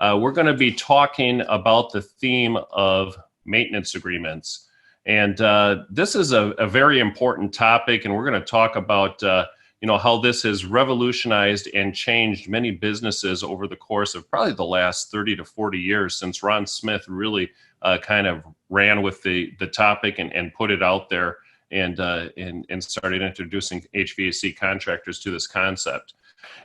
We're going to be talking about the theme of maintenance agreements. And this is a very important topic, and we're going to talk about how this has revolutionized and changed many businesses over the course of probably the last 30 to 40 years since Ron Smith really kind of ran with the topic and put it out there and started introducing HVAC contractors to this concept.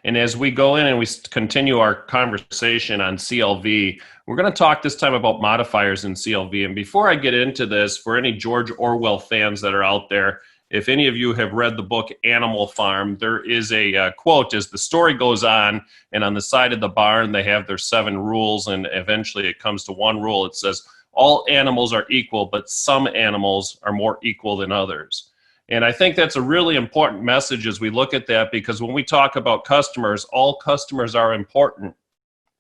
And as we go in and we continue our conversation on CLV, we're going to talk this time about modifiers in CLV. And before I get into this, for any George Orwell fans that are out there, if any of you have read the book Animal Farm, there is a quote as the story goes on, and on the side of the barn they have their 7 rules, and eventually it comes to one rule. It says, all animals are equal, but some animals are more equal than others. And I think that's a really important message as we look at that, because when we talk about customers, all customers are important,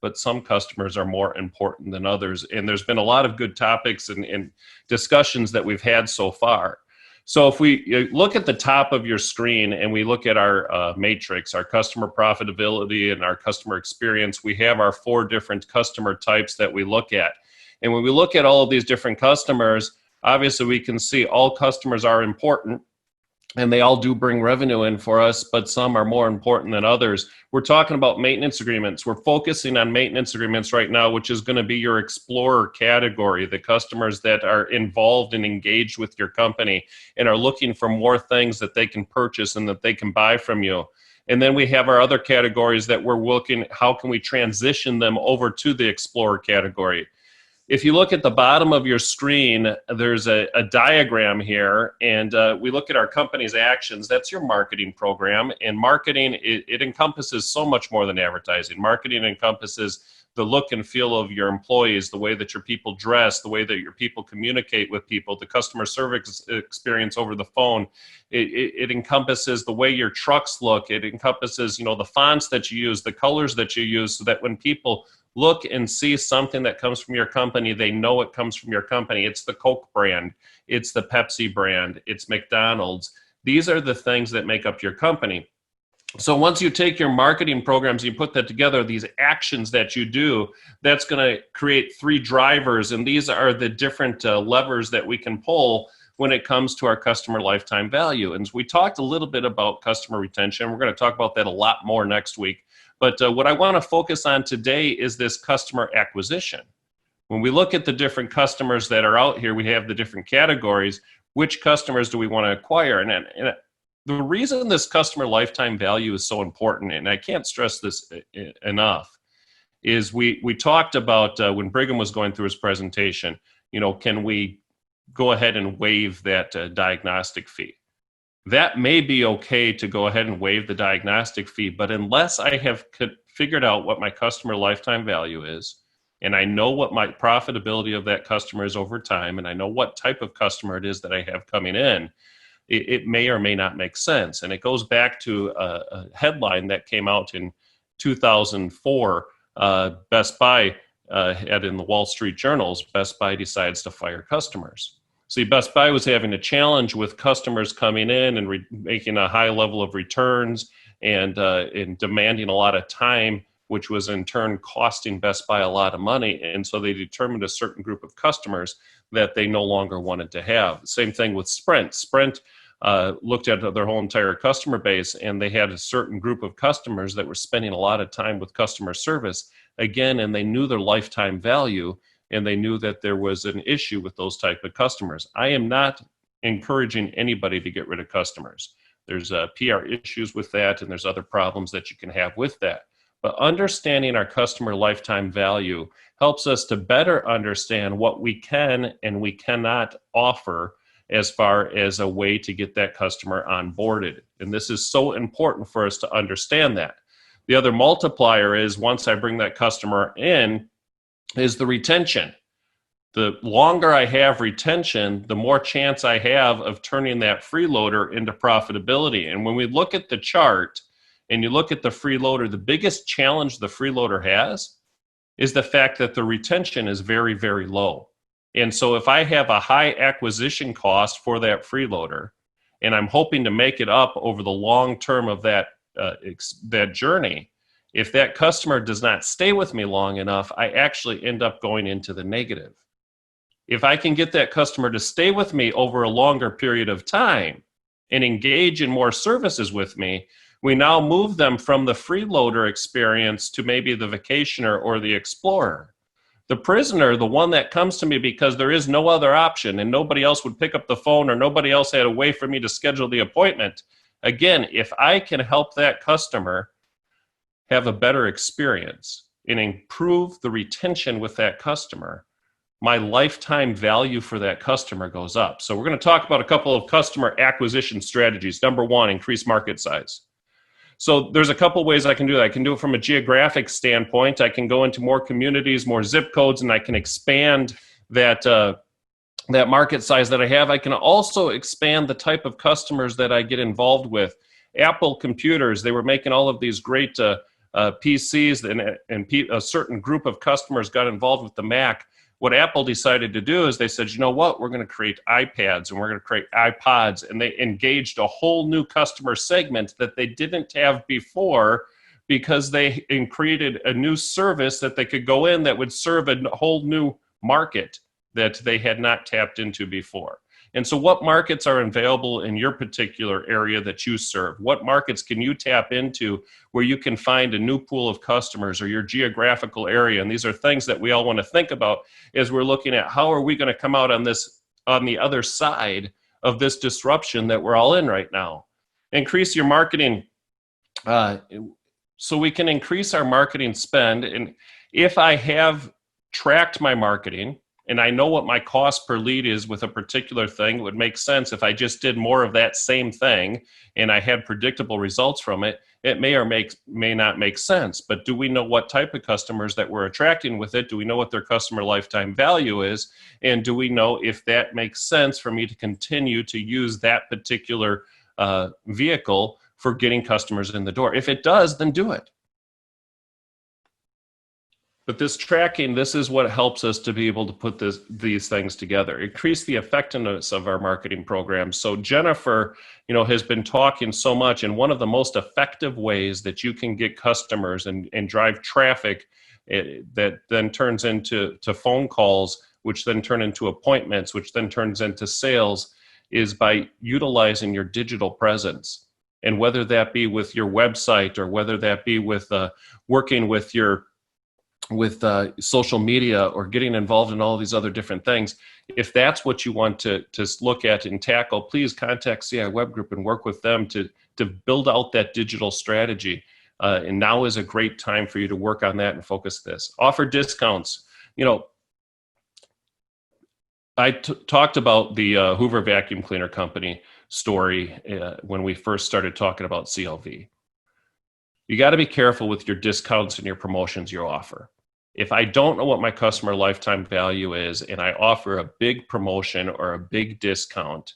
but some customers are more important than others. And there's been a lot of good topics and discussions that we've had so far. So if we look at the top of your screen and we look at our matrix, our customer profitability and our customer experience, we have our 4 different customer types that we look at. And when we look at all of these different customers, obviously we can see all customers are important, and they all do bring revenue in for us, but some are more important than others. We're talking about maintenance agreements. We're focusing on maintenance agreements right now, which is going to be your explorer category, the customers that are involved and engaged with your company and are looking for more things that they can purchase and that they can buy from you. And then we have our other categories that we're looking, how can we transition them over to the explorer category? If you look at the bottom of your screen, there's a diagram here, and we look at our company's actions. That's your marketing program, and marketing, it encompasses so much more than advertising. Marketing encompasses the look and feel of your employees, the way that your people dress, the way that your people communicate with people, the customer service experience over the phone. It encompasses the way your trucks look. It encompasses, the fonts that you use, the colors that you use, so that when people look and see something that comes from your company, they know it comes from your company. It's the Coke brand, it's the Pepsi brand, it's McDonald's. These are the things that make up your company. So once you take your marketing programs, you put that together, these actions that you do, that's going to create 3 drivers, and these are the different levers that we can pull when it comes to our customer lifetime value. And we talked a little bit about customer retention. We're going to talk about that a lot more next week. But what I want to focus on today is this customer acquisition. When we look at the different customers that are out here, we have the different categories. Which customers do we want to acquire? And the reason this customer lifetime value is so important, and I can't stress this enough, is we talked about when Brigham was going through his presentation, can we go ahead and waive that diagnostic fee? That may be okay to go ahead and waive the diagnostic fee, but unless I have figured out what my customer lifetime value is, and I know what my profitability of that customer is over time, and I know what type of customer it is that I have coming in, it may or may not make sense. And it goes back to a headline that came out in 2004. Best Buy had in the Wall Street Journals, Best Buy decides to fire customers. See, Best Buy was having a challenge with customers coming in and making a high level of returns and demanding a lot of time, which was in turn costing Best Buy a lot of money. And so they determined a certain group of customers that they no longer wanted to have. Same thing with Sprint. Sprint looked at their whole entire customer base, and they had a certain group of customers that were spending a lot of time with customer service, again, and they knew their lifetime value, and they knew that there was an issue with those type of customers. I am not encouraging anybody to get rid of customers. There's PR issues with that, and there's other problems that you can have with that. But understanding our customer lifetime value helps us to better understand what we can and we cannot offer as far as a way to get that customer onboarded. And this is so important for us to understand that. The other multiplier is once I bring that customer in, is the retention. The longer I have retention, the more chance I have of turning that freeloader into profitability. And when we look at the chart and you look at the freeloader, the biggest challenge the freeloader has is the fact that the retention is very, very low. And so if I have a high acquisition cost for that freeloader, and I'm hoping to make it up over the long term of that journey, If that customer does not stay with me long enough, I actually end up going into the negative. If I can get that customer to stay with me over a longer period of time and engage in more services with me, we now move them from the freeloader experience to maybe the vacationer or the explorer. The prisoner, the one that comes to me because there is no other option and nobody else would pick up the phone or nobody else had a way for me to schedule the appointment. Again, if I can help that customer have a better experience and improve the retention with that customer, my lifetime value for that customer goes up. So we're going to talk about a couple of customer acquisition strategies. Number one, increase market size. So there's a couple ways I can do that. I can do it from a geographic standpoint. I can go into more communities, more zip codes, and I can expand that that market size that I have. I can also expand the type of customers that I get involved with. Apple computers, they were making all of these great PCs, and a certain group of customers got involved with the Mac. What Apple decided to do is they said, you know what, we're going to create iPads and we're going to create iPods. And they engaged a whole new customer segment that they didn't have before because they created a new service that they could go in that would serve a whole new market that they had not tapped into before. And so what markets are available in your particular area that you serve? What markets can you tap into where you can find a new pool of customers or your geographical area? And these are things that we all want to think about as we're looking at how are we going to come out on the other side of this disruption that we're all in right now. Increase your marketing so we can increase our marketing spend. And if I have tracked my marketing, and I know what my cost per lead is with a particular thing, it would make sense if I just did more of that same thing and I had predictable results from it. It may or may not make sense, but do we know what type of customers that we're attracting with it? Do we know what their customer lifetime value is? And do we know if that makes sense for me to continue to use that particular vehicle for getting customers in the door? If it does, then do it. But this tracking, this is what helps us to be able to put these things together, increase the effectiveness of our marketing programs. So Jennifer, has been talking so much, and one of the most effective ways that you can get customers and drive traffic that then turns into phone calls, which then turn into appointments, which then turns into sales, is by utilizing your digital presence. And whether that be with your website or whether that be with working with social media or getting involved in all these other different things, if that's what you want to look at and tackle, please contact CI Web Group and work with them to build out that digital strategy. And now is a great time for you to work on that and focus this. Offer discounts. I talked about the Hoover Vacuum Cleaner Company story when we first started talking about CLV. You got to be careful with your discounts and your promotions you offer. If I don't know what my customer lifetime value is and I offer a big promotion or a big discount,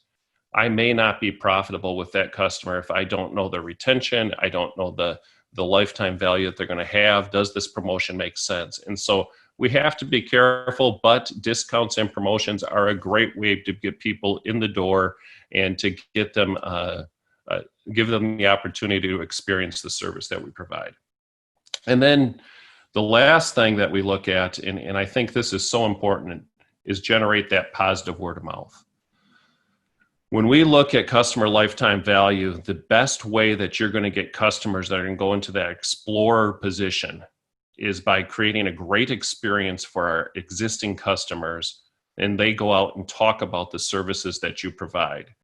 I may not be profitable with that customer if I don't know the retention, I don't know the lifetime value that they're going to have. Does this promotion make sense? And so we have to be careful, but discounts and promotions are a great way to get people in the door and to get them give them the opportunity to experience the service that we provide. And then the last thing that we look at, and I think this is so important, is generate that positive word of mouth. When we look at customer lifetime value, the best way that you're going to get customers that are going to go into that explorer position is by creating a great experience for our existing customers, and they go out and talk about the services that you provide.